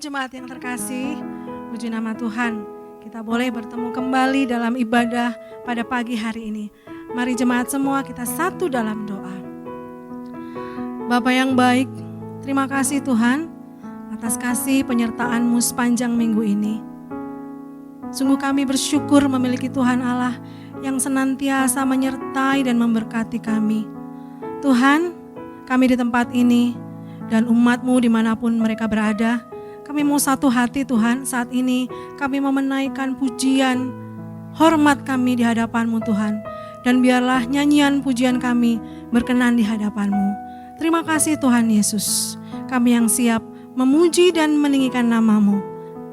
jemaat yang terkasih, puji nama Tuhan. Kita boleh bertemu kembali dalam ibadah pada pagi hari ini. Mari jemaat semua kita satu dalam doa. Bapa yang baik, terima kasih Tuhan atas kasih penyertaan-Mu sepanjang minggu ini. Sungguh kami bersyukur memiliki Tuhan Allah yang senantiasa menyertai dan memberkati kami. Tuhan, kami di tempat ini dan umat-Mu dimanapun mereka berada, kami mau satu hati Tuhan. Saat ini kami mau menaikkan pujian, hormat kami di hadapan-Mu Tuhan. Dan biarlah nyanyian pujian kami berkenan di hadapan-Mu. Terima kasih Tuhan Yesus. Kami yang siap memuji dan meninggikan nama-Mu.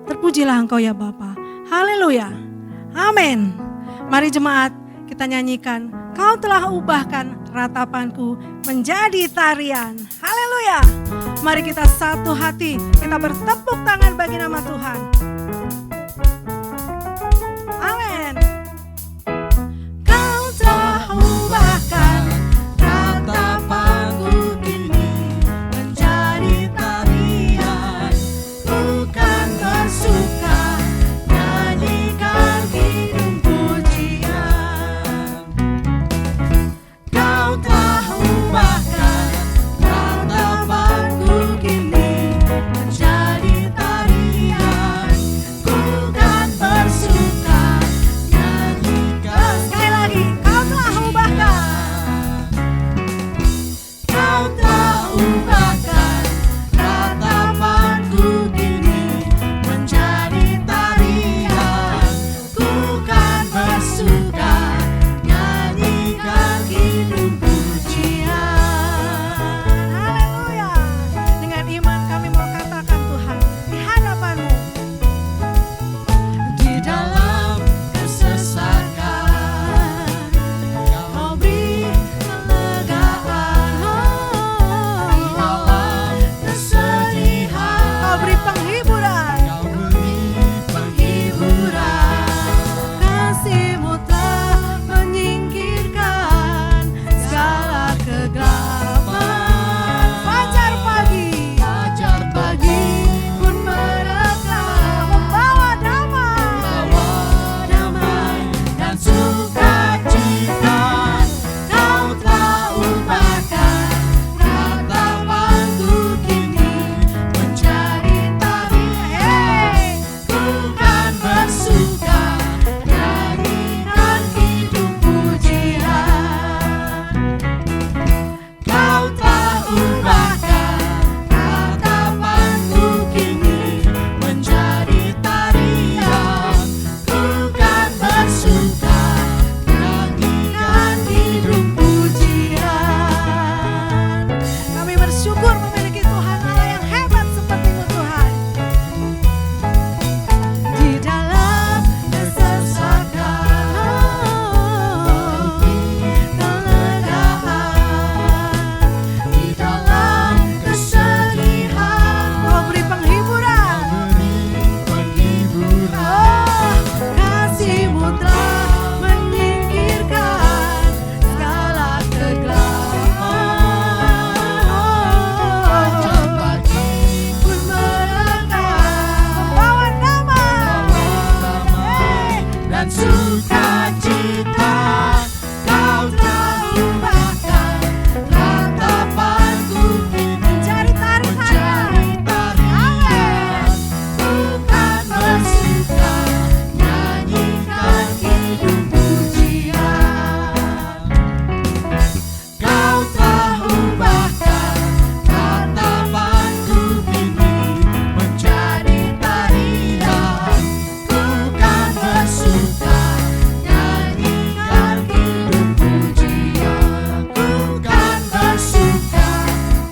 Terpujilah Engkau ya Bapa. Haleluya. Amin. Mari jemaat kita nyanyikan. Kau telah ubahkan ratapanku menjadi tarian. Haleluya. Mari kita satu hati, kita bertepuk tangan bagi nama Tuhan. Amin. Kau telah ubahkan ratapanku kini menjadi tarian. Ku kan bersuka nyanyikan hidung pujian. Kau telah ubahkan ratapanku kini menjadi tarian. Ku kan bersuka nyanyikan. Sekali lagi, kau telah ubahkan. Kau telah ubahkan ratapanku kini menjadi tarian. Ku kan bersuka nyanyikan hidung pujian. Haleluya. Dengan iman kami mau katakan Tuhan di hadapan-Mu. Di dalam kesesakan Kau beri kelegaan. Di dalam kesedihan Kau beri penghiburan. Kasih-Mu telah menyingkirkan segala kegelapan. Fajar pagi pun merekah, membawa damai dan sukacita. Kau telah ubahkan ratapanku kini menjadi tarian. Ku kan bersuka nyanyikan hidung pujian. Kau telah ubahkan ratapanku kini menjadi tarian. Ku kan bersuka nyanyikan hidung pujian. Kami bersyukur memiliki Tuhan Allah yang hebat seperti-Mu Tuhan. Di dalam kesesakan kelegaan, di dalam kesedihan Kau beri penghiburan. Kasih-Mu telah menyingkirkan segala kegelapan. Pun merekah, membawa damai dan sukacita. Kau telah ubahkan ratapanku kini menjadi tarian. Ku kan bersuka nyanyikan hidung pujian. Kau telah ubahkan ratapanku kini menjadi tarian. Ku kan bersuka nyanyikan hidung pujian. Ku kan bersuka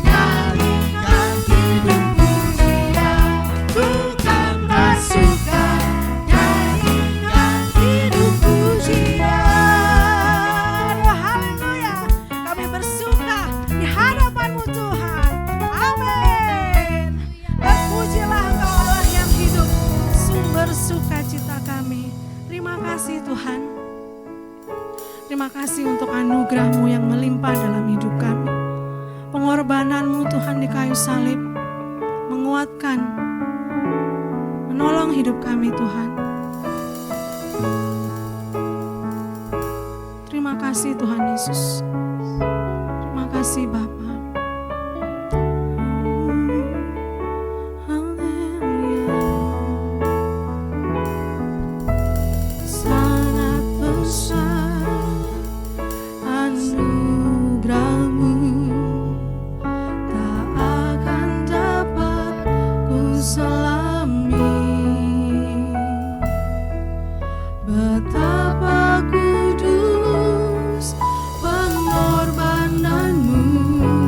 nyanyikan hidung pujian. Ku kan bersuka nyanyikan hidung pujian. Wah, haleluya. Kami bersuka di hadapan-Mu Tuhan. Amin. Berpujilah Engkau Allah yang hidup, sumber sukacita kami. Terima kasih Tuhan. Terima kasih untuk anugerah-Mu yang melimpah dalam hidup kami. Pengorbanan-Mu Tuhan di kayu salib menguatkan menolong hidup kami Tuhan. Terima kasih Tuhan Yesus. Terima kasih Bapa. Betapa kudus pengorbananmu.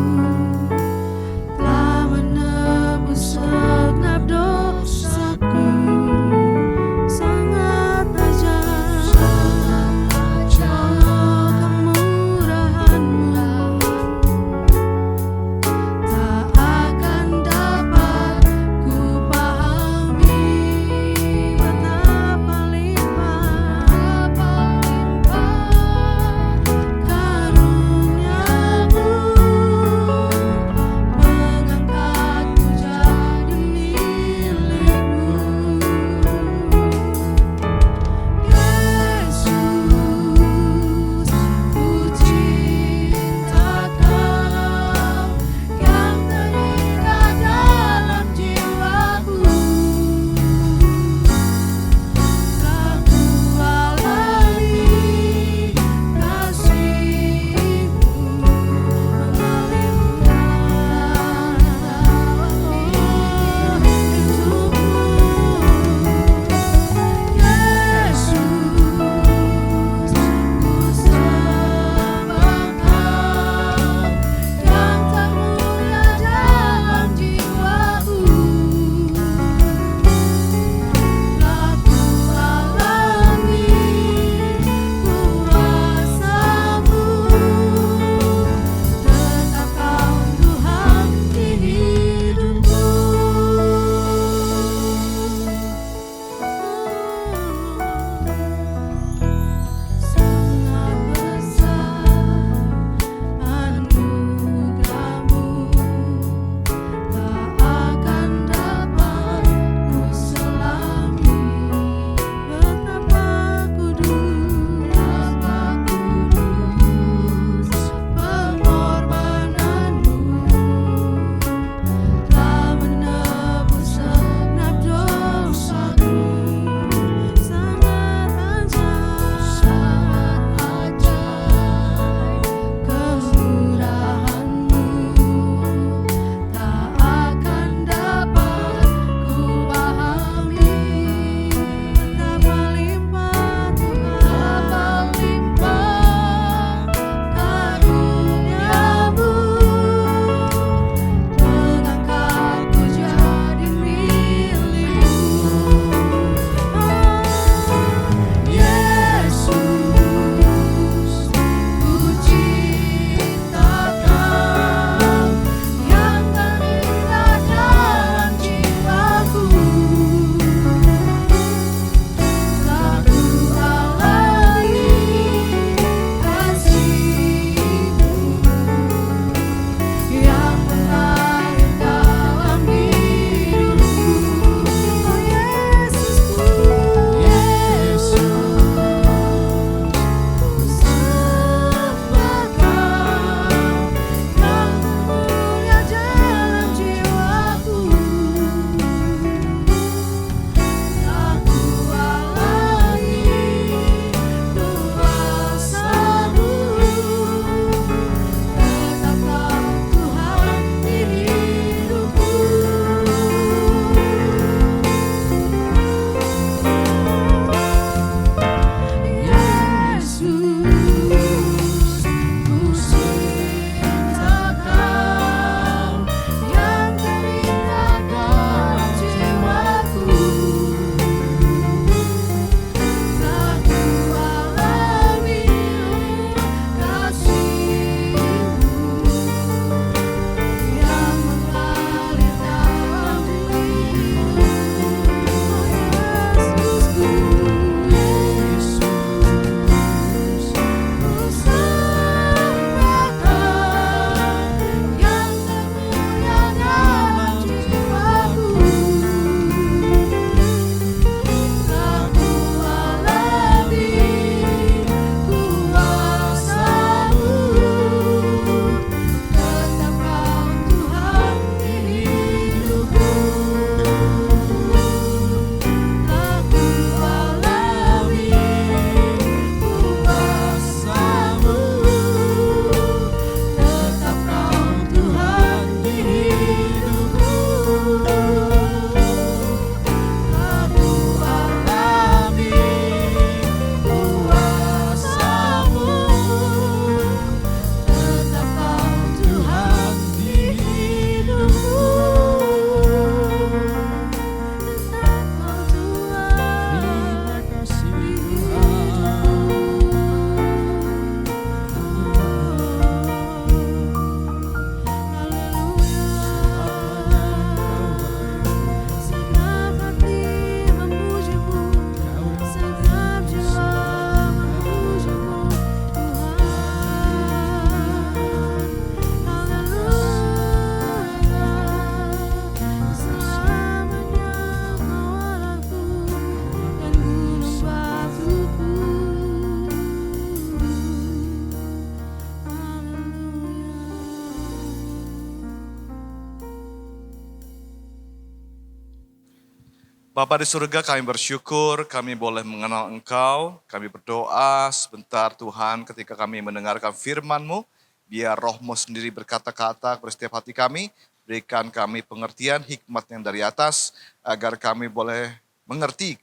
Bapa di surga, kami bersyukur kami boleh mengenal Engkau. Kami berdoa sebentar Tuhan ketika kami mendengarkan firman-Mu. Biar roh-Mu sendiri berkata-kata kepada setiap hati kami. Berikan kami pengertian hikmat yang dari atas. Agar kami boleh mengerti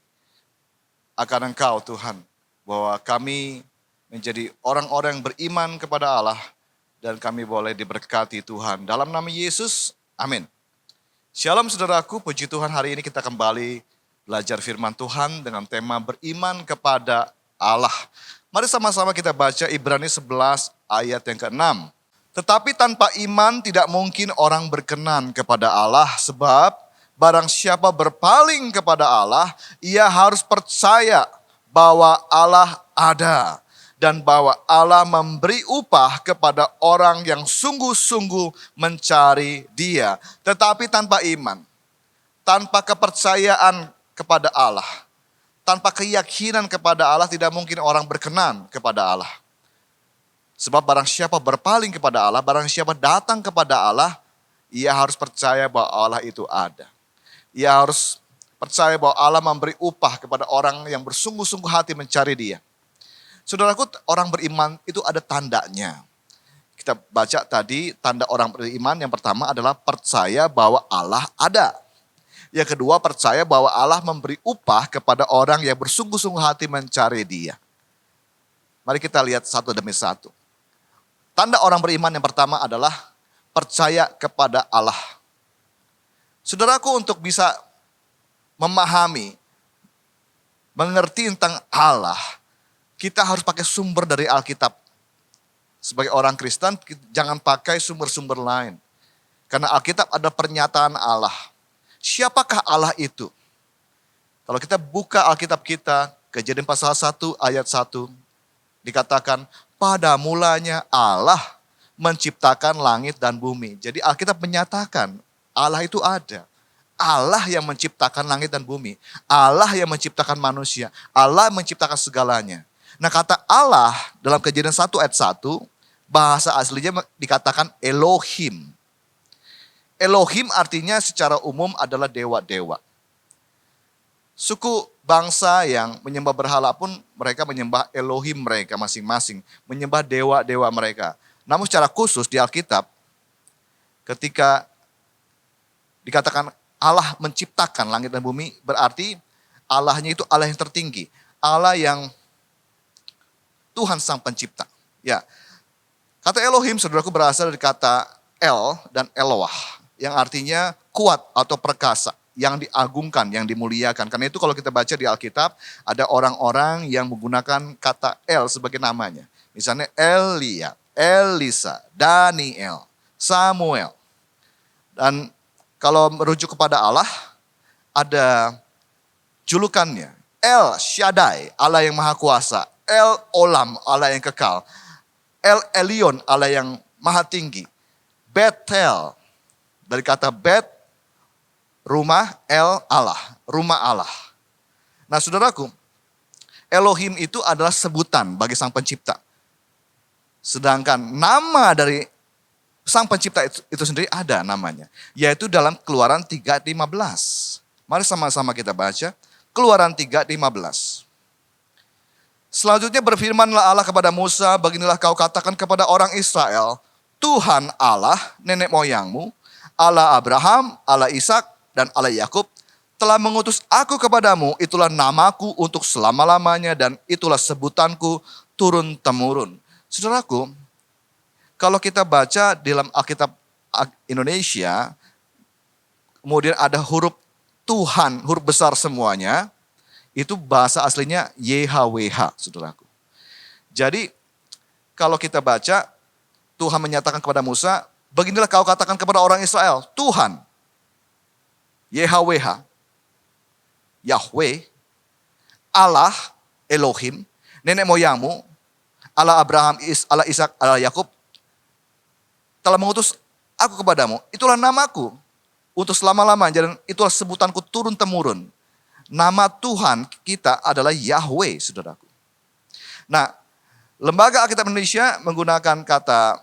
akan Engkau Tuhan. Bahwa kami menjadi orang-orang yang beriman kepada Allah. Dan kami boleh diberkati Tuhan. Dalam nama Yesus, amin. Shalom saudaraku, puji Tuhan hari ini kita kembali belajar firman Tuhan dengan tema beriman kepada Allah. Mari sama-sama kita baca Ibrani 11 ayat yang ke-6. Tetapi tanpa iman tidak mungkin orang berkenan kepada Allah, sebab barang siapa berpaling kepada Allah, ia harus percaya bahwa Allah ada. Dan bahwa Allah memberi upah kepada orang yang sungguh-sungguh mencari Dia. Tetapi tanpa iman, tanpa kepercayaan kepada Allah, tanpa keyakinan kepada Allah, tidak mungkin orang berkenan kepada Allah. Sebab barang siapa berpaling kepada Allah, barang siapa datang kepada Allah, ia harus percaya bahwa Allah itu ada. Ia harus percaya bahwa Allah memberi upah kepada orang yang bersungguh-sungguh hati mencari Dia. Saudaraku, orang beriman itu ada tandanya. Kita baca tadi tanda orang beriman yang pertama adalah percaya bahwa Allah ada. Yang kedua percaya bahwa Allah memberi upah kepada orang yang bersungguh-sungguh hati mencari Dia. Mari kita lihat satu demi satu. Tanda orang beriman yang pertama adalah percaya kepada Allah. Saudaraku, untuk bisa memahami, mengerti tentang Allah, kita harus pakai sumber dari Alkitab. Sebagai orang Kristen, jangan pakai sumber-sumber lain. Karena Alkitab ada pernyataan Allah. Siapakah Allah itu? Kalau kita buka Alkitab kita, Kejadian pasal 1 ayat 1, dikatakan, pada mulanya Allah menciptakan langit dan bumi. Jadi Alkitab menyatakan Allah itu ada. Allah yang menciptakan langit dan bumi. Allah yang menciptakan manusia. Allah menciptakan segalanya. Nah, kata Allah dalam Kejadian 1 ayat 1, bahasa aslinya dikatakan Elohim. Elohim artinya secara umum adalah dewa-dewa. Suku bangsa yang menyembah berhala pun mereka menyembah Elohim mereka masing-masing. Menyembah dewa-dewa mereka. Namun secara khusus di Alkitab, ketika dikatakan Allah menciptakan langit dan bumi, berarti Allahnya itu Allah yang tertinggi. Allah yang Tuhan Sang Pencipta. Ya, kata Elohim, saudaraku, berasal dari kata El dan Eloah, yang artinya kuat atau perkasa, yang diagungkan, yang dimuliakan. Karena itu kalau kita baca di Alkitab, ada orang-orang yang menggunakan kata El sebagai namanya. Misalnya Elia, Elisa, Daniel, Samuel. Dan kalau merujuk kepada Allah, ada julukannya. El Shaddai, Allah yang Maha Kuasa. El Olam, Allah yang kekal. El Elyon, Allah yang maha tinggi. Bethel, dari kata Bet, rumah, El Allah, rumah Allah. Nah saudaraku, Elohim itu adalah sebutan bagi Sang Pencipta. Sedangkan nama dari Sang Pencipta itu sendiri ada namanya. Yaitu dalam Keluaran 3:15. Mari sama-sama kita baca. Keluaran 3:15. Selanjutnya berfirmanlah Allah kepada Musa, beginilah kau katakan kepada orang Israel, Tuhan Allah nenek moyangmu, Allah Abraham, Allah Ishak, dan Allah Yakub telah mengutus aku kepadamu, itulah namaku untuk selama-lamanya dan itulah sebutanku turun-temurun. Saudaraku, kalau kita baca dalam Alkitab Indonesia, kemudian ada huruf Tuhan, huruf besar semuanya, itu bahasa aslinya YHWH, saudaraku. Jadi kalau kita baca, Tuhan menyatakan kepada Musa, beginilah kau katakan kepada orang Israel, Tuhan, YHWH, Yahweh, Allah, Elohim, nenek moyangmu, Allah Abraham, Allah Ishak, Allah Yakub, telah mengutus aku kepadamu. Itulah namaku untuk selama-lamanya dan itulah sebutanku turun-temurun. Nama Tuhan kita adalah Yahweh, saudaraku. Nah, Lembaga Alkitab Indonesia menggunakan kata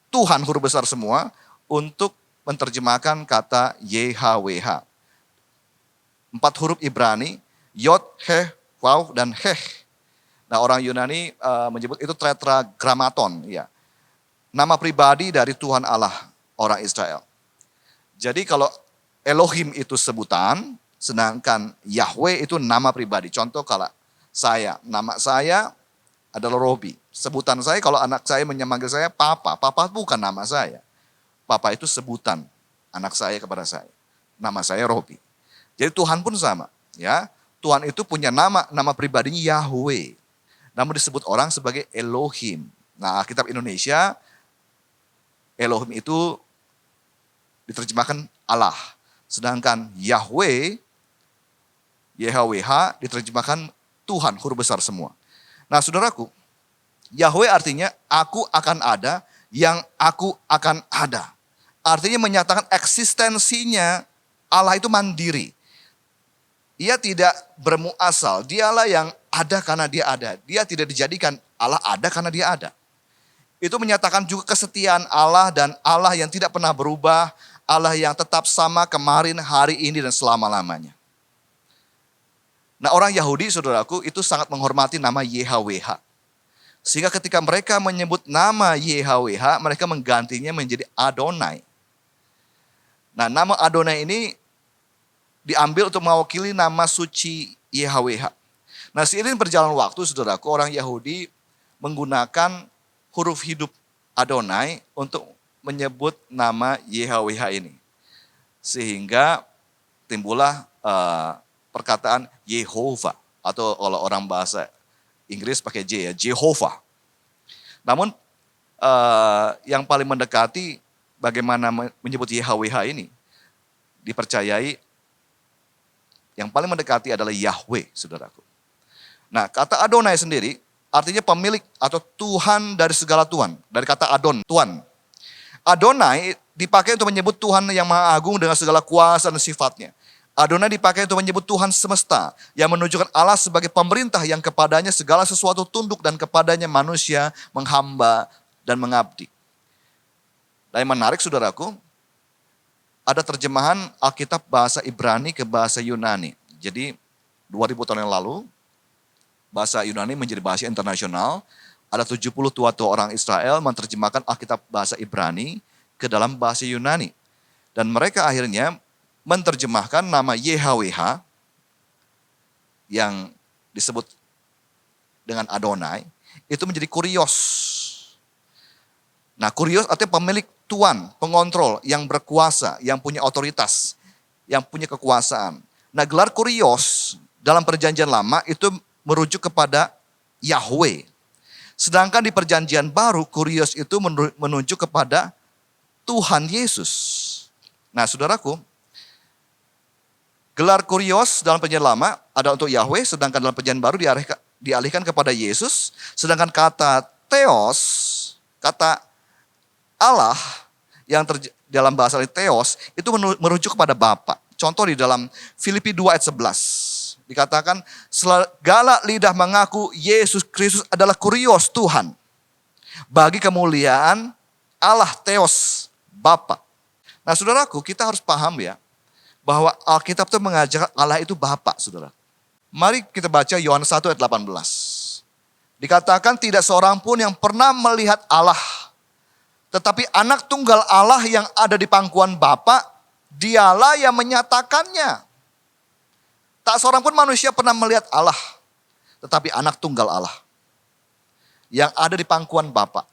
Tuhan huruf besar semua untuk menerjemahkan kata YHWH. 4 huruf Ibrani, Yod, Heh, Waw, dan Heh. Nah orang Yunani menyebut itu tetragrammaton. Ya. Nama pribadi dari Tuhan Allah orang Israel. Jadi kalau Elohim itu sebutan, sedangkan Yahweh itu nama pribadi. Contoh kalau nama saya adalah Robi. Sebutan saya kalau anak saya memanggil saya Papa. Papa bukan nama saya. Papa itu sebutan anak saya kepada saya. Nama saya Robi. Jadi Tuhan pun sama. Ya, Tuhan itu punya nama pribadinya Yahweh. Namun disebut orang sebagai Elohim. Nah, Alkitab Indonesia, Elohim itu diterjemahkan Allah. Sedangkan Yahweh, YHWH diterjemahkan Tuhan, huruf besar semua. Nah saudaraku, Yahweh artinya aku akan ada, yang aku akan ada. Artinya menyatakan eksistensinya Allah itu mandiri. Ia tidak bermuasal, dialah yang ada karena dia ada. Dia tidak dijadikan Allah ada karena dia ada. Itu menyatakan juga kesetiaan Allah dan Allah yang tidak pernah berubah. Allah yang tetap sama kemarin, hari ini dan selama-lamanya. Nah orang Yahudi saudaraku itu sangat menghormati nama YHWH. Sehingga ketika mereka menyebut nama YHWH, mereka menggantinya menjadi Adonai. Nah nama Adonai ini diambil untuk mewakili nama suci YHWH. Nah seiring berjalan waktu saudaraku, orang Yahudi menggunakan huruf hidup Adonai untuk menyebut nama YHWH ini. Sehingga timbullah perkataan Yehovah. Atau kalau orang bahasa Inggris pakai J ya, Jehovah. Namun yang paling mendekati bagaimana menyebut YHWH ini, dipercayai yang paling mendekati adalah Yahweh, saudaraku. Nah kata Adonai sendiri artinya pemilik atau Tuhan dari segala Tuhan. Dari kata Adon, Tuhan. Adonai dipakai untuk menyebut Tuhan yang Maha Agung dengan segala kuasa dan sifatnya. Adonai dipakai untuk menyebut Tuhan semesta yang menunjukkan Allah sebagai pemerintah yang kepadanya segala sesuatu tunduk dan kepadanya manusia menghamba dan mengabdi. Dan yang menarik saudaraku, ada terjemahan Alkitab bahasa Ibrani ke bahasa Yunani. Jadi 2000 tahun yang lalu bahasa Yunani menjadi bahasa internasional. Ada 70 tua-tua orang Israel menerjemahkan Alkitab bahasa Ibrani ke dalam bahasa Yunani. Dan mereka akhirnya menerjemahkan nama YHWH yang disebut dengan Adonai itu menjadi Kurios. Nah Kurios artinya pemilik tuan, pengontrol, yang berkuasa, yang punya otoritas, yang punya kekuasaan. Nah gelar Kurios dalam perjanjian lama itu merujuk kepada Yahweh. Sedangkan di perjanjian baru Kurios itu menunjuk kepada Tuhan Yesus. Nah saudaraku, gelar Kurios dalam perjanjian lama ada untuk Yahweh, sedangkan dalam perjanjian baru dialihkan kepada Yesus. Sedangkan kata Theos, kata Allah yang dalam bahasa Theos itu merujuk kepada Bapa. Contoh di dalam Filipi 2 ayat 11. Dikatakan segala lidah mengaku Yesus Kristus adalah Kurios Tuhan. Bagi kemuliaan Allah Theos, Bapa. Nah saudaraku, kita harus paham ya, bahwa Alkitab itu mengajarkan Allah itu Bapa, saudara. Mari kita baca Yohanes 1 ayat 18. Dikatakan tidak seorang pun yang pernah melihat Allah. Tetapi anak tunggal Allah yang ada di pangkuan Bapa, dialah yang menyatakannya. Tak seorang pun manusia pernah melihat Allah. Tetapi anak tunggal Allah yang ada di pangkuan Bapa.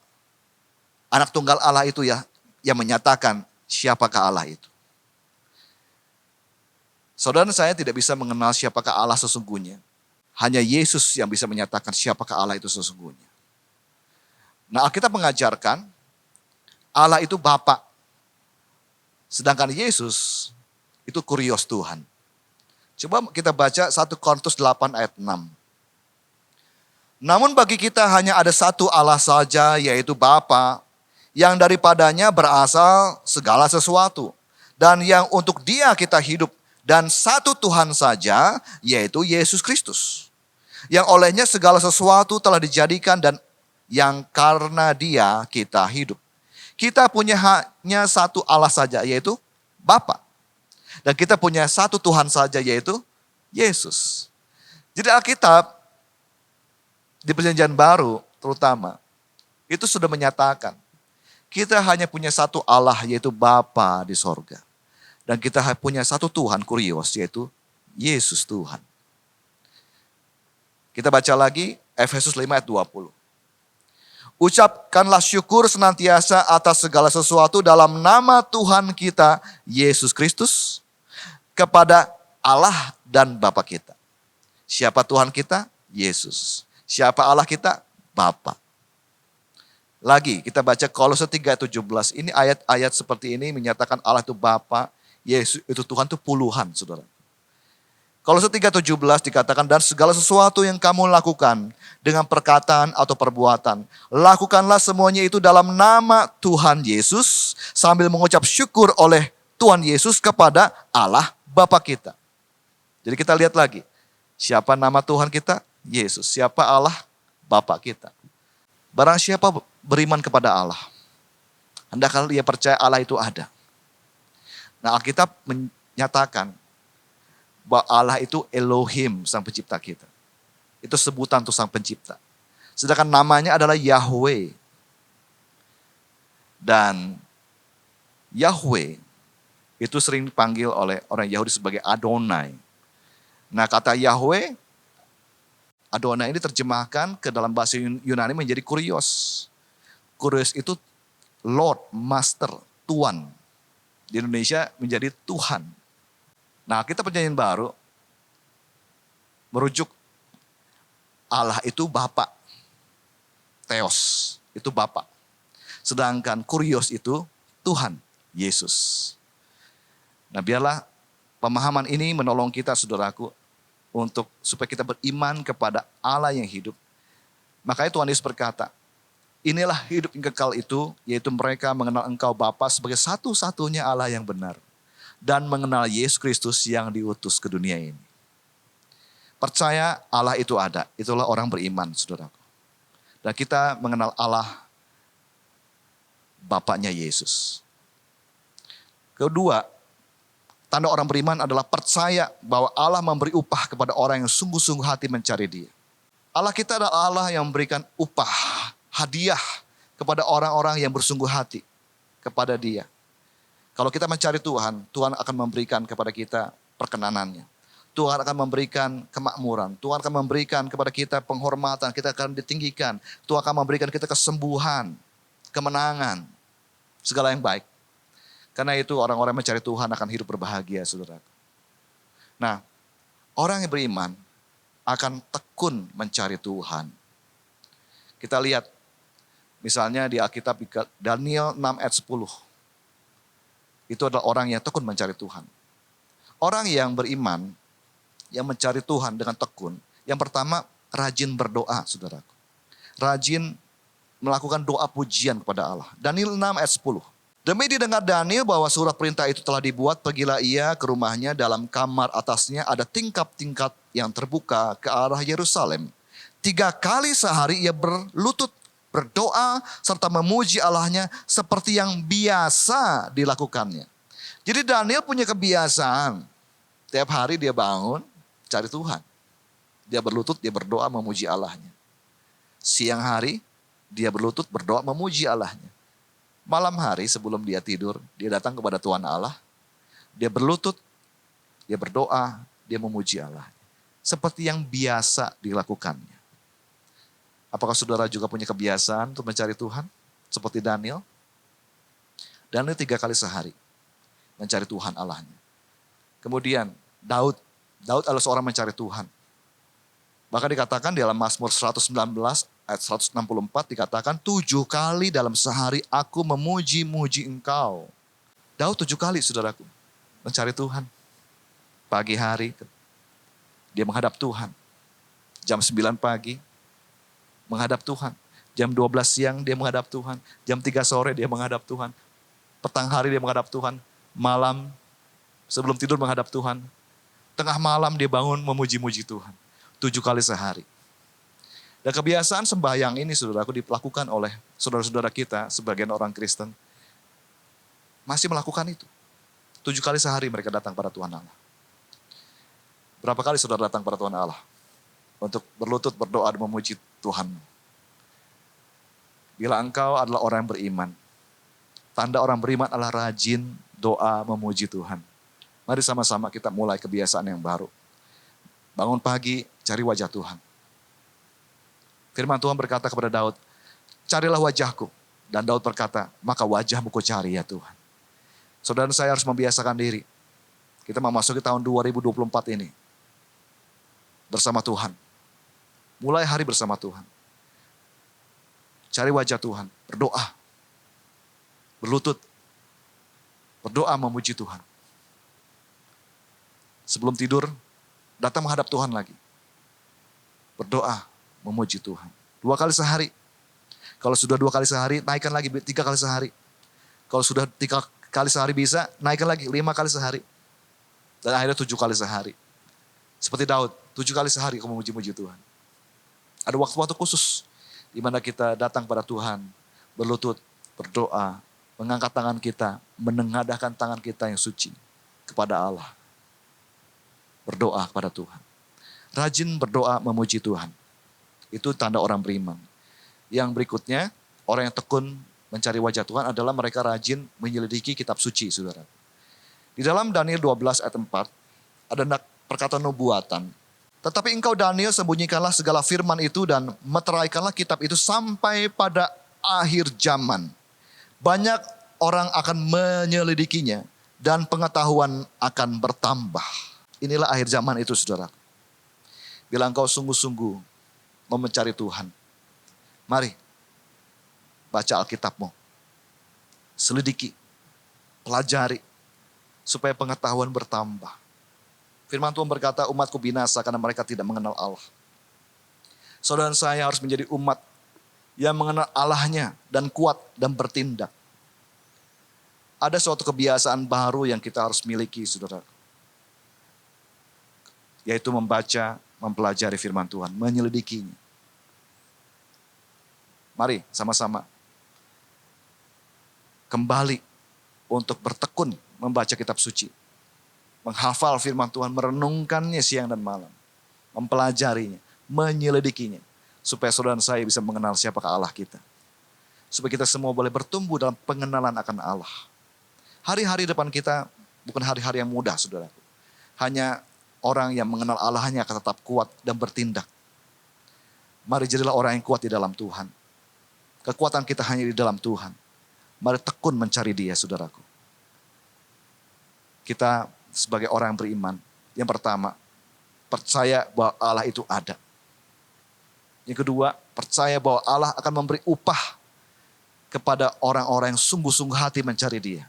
Anak tunggal Allah itu ya yang menyatakan siapakah Allah itu. Saudara saya tidak bisa mengenal siapakah Allah sesungguhnya. Hanya Yesus yang bisa menyatakan siapakah Allah itu sesungguhnya. Nah Alkitab mengajarkan Allah itu Bapa. Sedangkan Yesus itu Kurios Tuhan. Coba kita baca 1 Korintus 8 ayat 6. Namun bagi kita hanya ada satu Allah saja, yaitu Bapa, yang daripadanya berasal segala sesuatu. Dan yang untuk dia kita hidup. Dan satu Tuhan saja, yaitu Yesus Kristus. Yang olehnya segala sesuatu telah dijadikan dan yang karena dia kita hidup. Kita punya hanya satu Allah saja, yaitu Bapa. Dan kita punya satu Tuhan saja, yaitu Yesus. Jadi Alkitab di Perjanjian Baru terutama itu sudah menyatakan kita hanya punya satu Allah yaitu Bapa di sorga. Dan kita punya satu Tuhan kurios yaitu Yesus Tuhan. Kita baca lagi Efesus 5 ayat 20. Ucapkanlah syukur senantiasa atas segala sesuatu dalam nama Tuhan kita Yesus Kristus kepada Allah dan Bapa kita. Siapa Tuhan kita? Yesus. Siapa Allah kita? Bapa. Lagi kita baca Kolose 3:17. Ini ayat-ayat seperti ini menyatakan Allah itu Bapa, Yesus itu Tuhan itu puluhan, saudara. Kolose 3:17 dikatakan, dan segala sesuatu yang kamu lakukan dengan perkataan atau perbuatan, lakukanlah semuanya itu dalam nama Tuhan Yesus sambil mengucap syukur oleh Tuhan Yesus kepada Allah Bapa kita. Jadi kita lihat lagi, siapa nama Tuhan kita? Yesus. Siapa Allah? Bapa kita. Barang siapa beriman kepada Allah, hendaklah dia percaya Allah itu ada. Nah, Alkitab menyatakan bahwa Allah itu Elohim, sang pencipta kita. Itu sebutan untuk sang pencipta. Sedangkan namanya adalah Yahweh. Dan Yahweh itu sering dipanggil oleh orang Yahudi sebagai Adonai. Nah, kata Yahweh, Adonai ini terjemahkan ke dalam bahasa Yunani menjadi kurios. Kurios itu Lord, Master, Tuan. Di Indonesia menjadi Tuhan. Nah, kita Perjanjian Baru merujuk Allah itu Bapa. Theos itu Bapa. Sedangkan kurios itu Tuhan, Yesus. Nah, biarlah pemahaman ini menolong kita, saudaraku, untuk supaya kita beriman kepada Allah yang hidup. Makanya Tuhan Yesus berkata, inilah hidup yang kekal itu, yaitu mereka mengenal Engkau Bapa sebagai satu-satunya Allah yang benar, dan mengenal Yesus Kristus yang diutus ke dunia ini. Percaya Allah itu ada, itulah orang beriman, saudaraku. Dan kita mengenal Allah, Bapaknya Yesus. Kedua, tanda orang beriman adalah percaya bahwa Allah memberi upah kepada orang yang sungguh-sungguh hati mencari Dia. Allah kita adalah Allah yang memberikan upah, hadiah kepada orang-orang yang bersungguh hati kepada Dia. Kalau kita mencari Tuhan, Tuhan akan memberikan kepada kita perkenanannya. Tuhan akan memberikan kemakmuran. Tuhan akan memberikan kepada kita penghormatan, kita akan ditinggikan. Tuhan akan memberikan kita kesembuhan, kemenangan, segala yang baik. Karena itu orang-orang mencari Tuhan akan hidup berbahagia, saudara. Nah, orang yang beriman akan tekun mencari Tuhan. Kita lihat, misalnya di Alkitab Daniel 6 ayat 10. Itu adalah orang yang tekun mencari Tuhan. Orang yang beriman, yang mencari Tuhan dengan tekun, yang pertama rajin berdoa, saudaraku. Rajin melakukan doa pujian kepada Allah. Daniel 6 ayat 10. Demi didengar Daniel bahwa surat perintah itu telah dibuat, pergilah ia ke rumahnya, dalam kamar atasnya ada tingkap-tingkap yang terbuka ke arah Yerusalem. 3 kali sehari ia berlutut, berdoa, serta memuji Allahnya seperti yang biasa dilakukannya. Jadi Daniel punya kebiasaan, tiap hari dia bangun, cari Tuhan. Dia berlutut, dia berdoa, memuji Allahnya. Siang hari, dia berlutut, berdoa, memuji Allahnya. Malam hari sebelum dia tidur, dia datang kepada Tuhan Allah. Dia berlutut, dia berdoa, dia memuji Allah. Seperti yang biasa dilakukannya. Apakah saudara juga punya kebiasaan untuk mencari Tuhan? Seperti Daniel? Daniel 3 kali sehari mencari Tuhan Allahnya. Kemudian Daud adalah seorang mencari Tuhan. Bahkan dikatakan di dalam Mazmur 119 ayat 164 dikatakan 7 kali dalam sehari aku memuji-muji Engkau. Daud 7 kali, saudaraku, mencari Tuhan. Pagi hari dia menghadap Tuhan. Jam 9 pagi menghadap Tuhan. Jam 12 siang dia menghadap Tuhan. Jam 3 sore dia menghadap Tuhan. Petang hari dia menghadap Tuhan. Malam sebelum tidur menghadap Tuhan. Tengah malam dia bangun memuji-muji Tuhan. 7 kali sehari. Dan kebiasaan sembahyang ini, saudaraku, dilakukan oleh saudara-saudara kita, sebagian orang Kristen. Masih melakukan itu. 7 kali sehari mereka datang pada Tuhan Allah. Berapa kali saudara datang pada Tuhan Allah untuk berlutut berdoa dan memuji Tuhan? Bila engkau adalah orang yang beriman, tanda orang beriman adalah rajin doa memuji Tuhan. Mari sama-sama kita mulai kebiasaan yang baru. Bangun pagi, cari wajah Tuhan. Firman Tuhan berkata kepada Daud, carilah wajahku. Dan Daud berkata, maka wajahmu ku cari ya Tuhan. Saudara saya harus membiasakan diri. Kita memasuki tahun 2024 ini. Bersama Tuhan. Mulai hari bersama Tuhan. Cari wajah Tuhan, berdoa. Berlutut. Berdoa memuji Tuhan. Sebelum tidur, datang menghadap Tuhan lagi. Berdoa memuji Tuhan. 2 kali sehari. Kalau sudah 2 kali sehari, naikkan lagi 3 kali sehari. Kalau sudah 3 kali sehari bisa, naikkan lagi 5 kali sehari. Dan akhirnya 7 kali sehari. Seperti Daud, 7 kali sehari kau memuji-muji Tuhan. Ada waktu-waktu khusus di mana kita datang pada Tuhan, berlutut, berdoa, mengangkat tangan kita, menengadahkan tangan kita yang suci kepada Allah. Berdoa kepada Tuhan. Rajin berdoa memuji Tuhan. Itu tanda orang beriman. Yang berikutnya, orang yang tekun mencari wajah Tuhan adalah mereka rajin menyelidiki kitab suci, saudara. Di dalam Daniel 12 ayat 4, ada perkataan nubuatan. Tetapi engkau Daniel sembunyikanlah segala firman itu dan meteraikanlah kitab itu sampai pada akhir zaman. Banyak orang akan menyelidikinya dan pengetahuan akan bertambah. Inilah akhir zaman itu, saudara. Bila engkau sungguh-sungguh mau mencari Tuhan, mari baca Alkitabmu. Selidiki, pelajari, supaya pengetahuan bertambah. Firman Tuhan berkata, umatku binasa karena mereka tidak mengenal Allah. Saudara saya harus menjadi umat yang mengenal Allahnya dan kuat dan bertindak. Ada suatu kebiasaan baru yang kita harus miliki, saudara. Yaitu membaca, mempelajari firman Tuhan, menyelidikinya. Mari sama-sama kembali untuk bertekun membaca kitab suci. Menghafal firman Tuhan, merenungkannya siang dan malam. Mempelajarinya, menyelidikinya. Supaya saudara saya bisa mengenal siapakah Allah kita. Supaya kita semua boleh bertumbuh dalam pengenalan akan Allah. Hari-hari depan kita bukan hari-hari yang mudah, saudara. Hanya orang yang mengenal Allah hanya akan tetap kuat dan bertindak. Mari jadilah orang yang kuat di dalam Tuhan. Kekuatan kita hanya di dalam Tuhan. Mari tekun mencari Dia, saudaraku. Kita sebagai orang yang beriman, yang pertama, percaya bahwa Allah itu ada. Yang kedua, percaya bahwa Allah akan memberi upah kepada orang-orang yang sungguh-sungguh hati mencari Dia.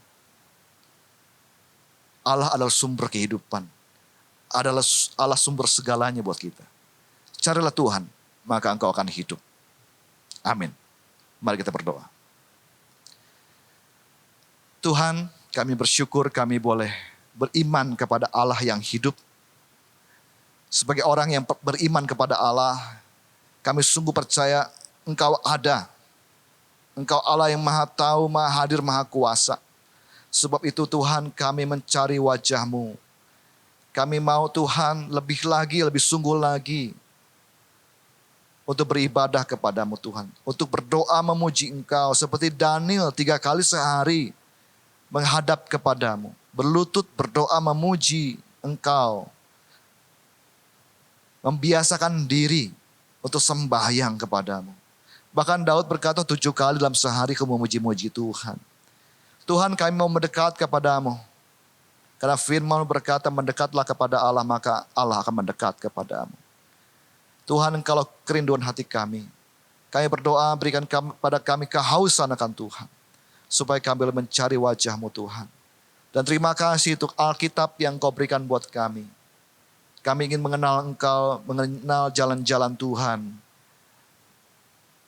Allah adalah sumber kehidupan. Adalah Allah sumber segalanya buat kita. Carilah Tuhan, maka engkau akan hidup. Amin. Mari kita berdoa. Tuhan, kami bersyukur kami boleh beriman kepada Allah yang hidup. Sebagai orang yang beriman kepada Allah, kami sungguh percaya Engkau ada. Engkau Allah yang maha tahu, maha hadir, maha kuasa. Sebab itu Tuhan kami mencari wajah-Mu. Kami mau Tuhan lebih lagi, lebih sungguh lagi. Untuk beribadah kepadamu Tuhan. Untuk berdoa memuji Engkau. Seperti Daniel 3 kali sehari menghadap kepadamu. Berlutut berdoa memuji Engkau. Membiasakan diri untuk sembahyang kepadamu. Bahkan Daud berkata 7 kali dalam sehari kau memuji-muji Tuhan. Tuhan kami mau mendekat kepadamu. Karena firman berkata mendekatlah kepada Allah maka Allah akan mendekat kepadamu. Tuhan engkaulah kerinduan hati kami. Kami berdoa berikan pada kami kehausan akan Tuhan. Supaya kami boleh mencari wajah-Mu Tuhan. Dan terima kasih untuk Alkitab yang Kau berikan buat kami. Kami ingin mengenal Engkau, mengenal jalan-jalan Tuhan.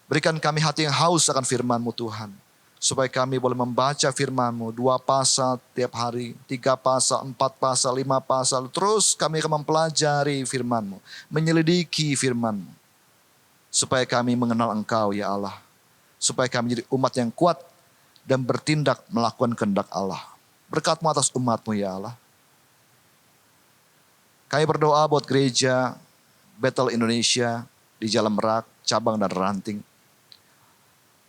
Berikan kami hati yang haus akan firman-Mu Tuhan. Supaya kami boleh membaca firman-Mu 2 pasal tiap hari, 3 pasal, 4 pasal, 5 pasal. Terus kami akan mempelajari firman-Mu, menyelidiki firman-Mu. Supaya kami mengenal Engkau ya Allah. Supaya kami jadi umat yang kuat dan bertindak melakukan kehendak Allah. Berkat-Mu atas umat-Mu ya Allah. Kami berdoa buat gereja Bethel Indonesia di Jalan Merak, cabang dan ranting.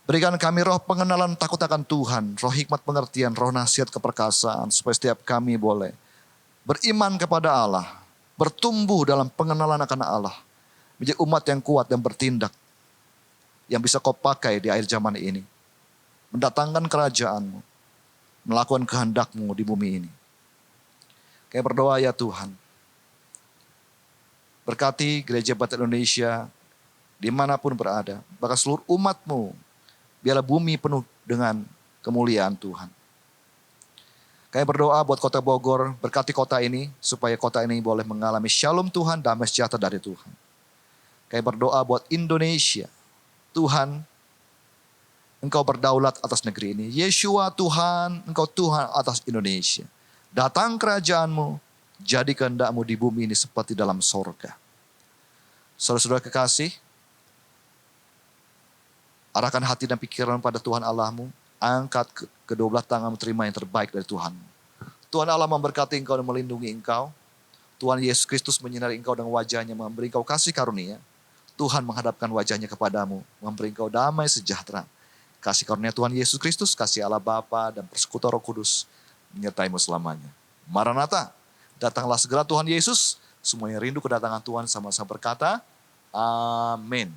Berikan kami roh pengenalan takut akan Tuhan, roh hikmat pengertian, roh nasihat keperkasaan, supaya setiap kami boleh beriman kepada Allah, bertumbuh dalam pengenalan akan Allah, menjadi umat yang kuat dan bertindak, yang bisa kau pakai di akhir zaman ini. Mendatangkan kerajaan-Mu, melakukan kehendak-Mu di bumi ini. Kami berdoa ya Tuhan, berkati gereja Bethel Indonesia dimanapun berada, bahkan seluruh umat-Mu, biarlah bumi penuh dengan kemuliaan Tuhan. Kami berdoa buat kota Bogor, berkati kota ini, supaya kota ini boleh mengalami shalom Tuhan, damai sejahtera dari Tuhan. Kami berdoa buat Indonesia, Tuhan, Engkau berdaulat atas negeri ini. Yeshua Tuhan, Engkau Tuhan atas Indonesia. Datang kerajaan-Mu, jadi kehendak-Mu di bumi ini seperti dalam sorga. Saudara-saudara kekasih, arahkan hati dan pikiran pada Tuhan Allah-Mu. Angkat kedua belah tangan, terima yang terbaik dari Tuhan. Tuhan Allah memberkati engkau dan melindungi engkau. Tuhan Yesus Kristus menyinari engkau dengan wajahnya, memberi engkau kasih karunia. Tuhan menghadapkan wajahnya kepadamu, memberi engkau damai sejahtera. Kasih karunia Tuhan Yesus Kristus, kasih Allah Bapa dan persekutuan Roh Kudus menyertaimu selamanya. Maranatha, datanglah segera Tuhan Yesus. Semua yang rindu kedatangan Tuhan sama-sama berkata, amin.